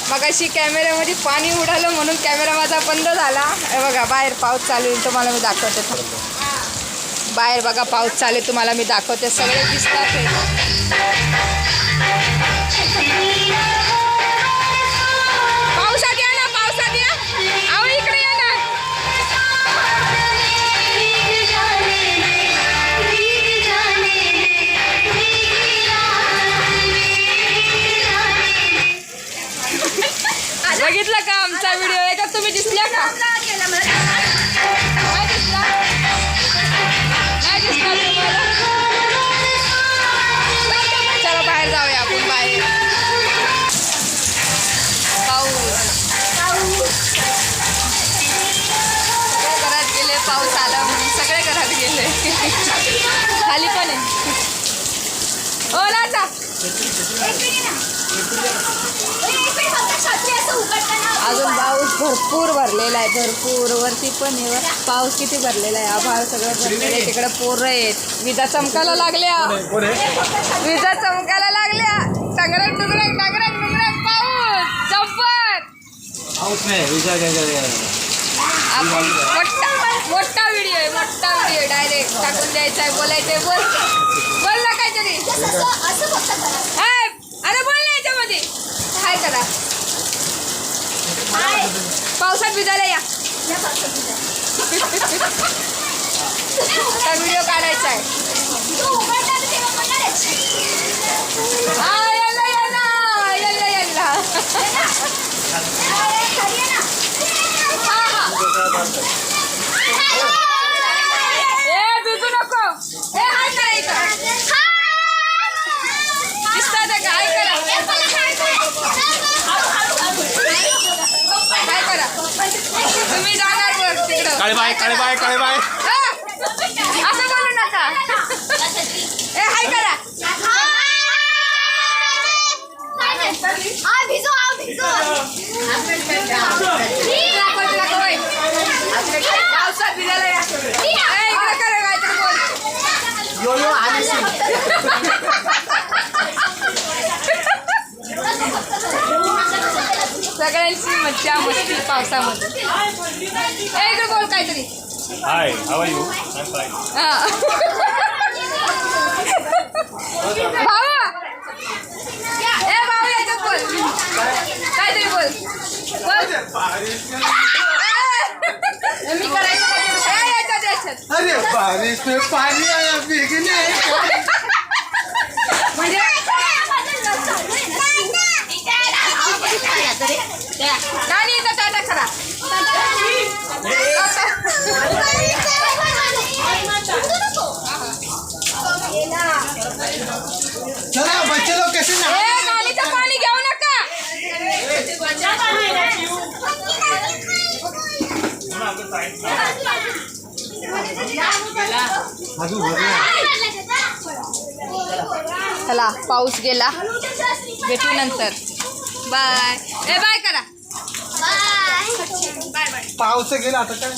मगाशी कॅमेऱ्यामध्ये पाणी उडालं म्हणून कॅमेरा माझा बंद झाला. हे बघा बाहेर पाऊस चालू आहे, तुम्हाला मी दाखवते. बाहेर बघा पाऊस चालू आहे, तुम्हाला मी दाखवते. सगळे दिसतात हे. पावसात या ना, पावसात या. अहो इकडे या ना. बघितलं का आमचा व्हिडिओ आहे का? तुम्ही दिसल्या का? नाही दिसला तुम्हाला? चला बाहेर जाऊया आपण. बाहेर पाऊस, सगळे घरात गेले. पाऊस आला म्हणून सगळे घरात गेले. खाली पण आहे. हो नाचा. अजून पाऊस भरपूर भरलेला आहे, भरपूर. वरती पण आहे. पाऊस किती भरलेला आहे. आभाळ सगळं भरलेलं आहे. तिकडे पोरं आहेत. विजा चमकायला लागल्या, विजा चमकायला लागल्या. टंगरक डुंगरक टंगरक डुंगरक पाऊस चंपत. मोठा व्हिडिओ आहे, मोठा व्हिडिओ. डायरेक्ट टाकून द्यायचा आहे. बोलायचंय. बोल बोल ना काहीतरी. अरे बोल ना याच्यामध्ये. हाय करा. पावसात भिजायला या. व्हिडिओ काढायचा आहे. याला याला याला याला. भिजू नको. हाय करा इथं. दिसतात का? हाय करा. काय करा. तुम्ही जाणार वर तिकडं. काळे बाय काळे बाय काळे बाय. असं बोलू नका. हाय करा. पावसात भिजायला या. इकडे करा काहीतरी बोल. सगळ्यांची मज्जा मस्ती पावसामध्ये. इकडे बोल काहीतरी. Hi, how are you? I am fine. भाऊ भाऊ याच्यात बोल. काहीतरी बोल. मी करायचं याच्यात याच्यात. अरे बारिश में पानी आया भीगने. म्हणजे नानी इथं टाटा करा. चला बच्चे लोग कैसे नहाए. नालीचं पाणी घेऊ नका. चला पाऊस गेला. भेटू नंतर. बाय. बाय करा. पाऊस गेला आता काय.